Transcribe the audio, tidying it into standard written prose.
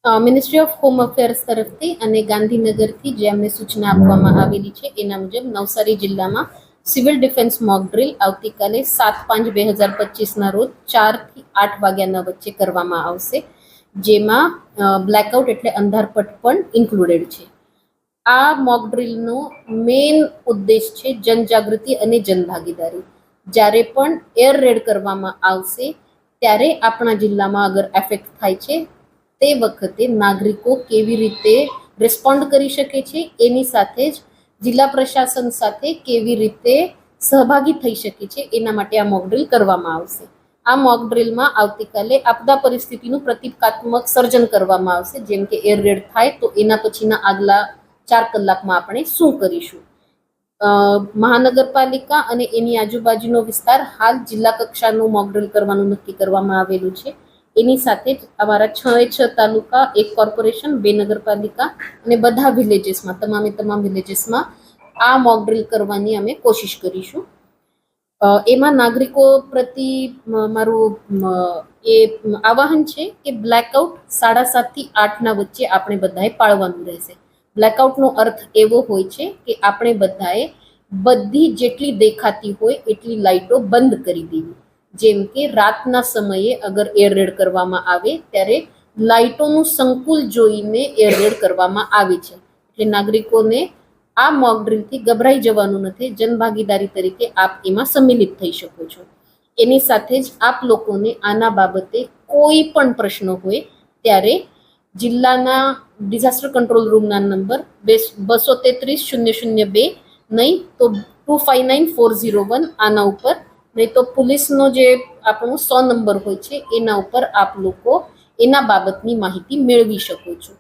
Ministry of home affairs તરફથી અને ગાંધીનગરથી જે અમને સૂચના આપવામાં આવેલી છે એના મુજબ નવસારી જિલ્લામાં સિવિલ ડિફેન્સ મોક ડ્રીલ આવતીકાલે 7/5/2025ના રોજ 4 થી 8 વાગ્યાના વચ્ચે કરવામાં આવશે, જેમાં બ્લેકઆઉટ એટલે અંધારપટ પણ ઇન્ક્લુડેડ છે. આ મોક ડ્રીલનો મેઇન ઉદ્દેશ છે જનજાગૃતિ અને જનભાગીદારી. જ્યારે પણ એર રેડ કરવામાં આવશે ત્યારે આપણા જિલ્લામાં અગર એફેક્ટ થાય છે તે વખતે નાગરિકો કેવી રીતે રિસ્પોન્ડ કરી શકે છે, એની સાથે જ જિલ્લા પ્રશાસન સાથે કેવી રીતે સહભાગી થઈ શકે છે એના માટે આ મોક ડ્રીલ કરવામાં આવશે. આ મોક ડ્રીલમાં આવતીકાલે આપદા પરિસ્થિતિનું પ્રતિકાત્મક સર્જન કરવામાં આવશે, જેમ કે એર રેડ થાય તો એના પછીના આગલા 4 કલાકમાં આપણે શું કરીશું. મહાનગરપાલિકા અને એની આજુબાજુનો વિસ્તાર હાલ જિલ્લા કક્ષાનું મોક ડ્રીલ કરવાનું નક્કી કરવામાં આવેલું છે. એની સાથે જ અમારા 6 તાલુકા, 1 કોર્પોરેશન, 2 નગરપાલિકા અને બધા વિલેજીસમાં તમામ વિલેજીસમાં આ મોક ડ્રીલ કરવાની અમે કોશિશ કરીશું. એમાં નાગરિકો પ્રતિ મારું એ આવાહન છે કે બ્લેકઆઉટ 7:30 થી 8ના વચ્ચે આપણે બધાએ પાળવાનું રહેશે. બ્લેકઆઉટનો અર્થ એવો હોય છે કે આપણે બધાએ બધી જેટલી દેખાતી હોય એટલી લાઇટો બંધ કરી દેવી. જેમ કે રાતના સમયે અગર એર રેડ કરવામાં આવે ત્યારે લાઇટોનું સંકુલ જોઈને એર રેડ કરવામાં આવે છે. એટલે નાગરિકોને આ મોક ડ્રીલથી ગભરાઈ જવાનું નથી. જનભાગીદારી તરીકે આપ એમાં સંમિલિત થઈ શકો છો. એની સાથે જ આપ લોકોને આના બાબતે કોઈ પણ પ્રશ્નો હોય ત્યારે જિલ્લાના ડિઝાસ્ટર કંટ્રોલ રૂમના નંબર 233-002, નહીં તો 259401 આના ઉપર, નહીં તો પોલીસનો જે આપણો 100 નંબર હોય છે એના ઉપર આપ લોકો એના બાબતની માહિતી મેળવી શકો છો.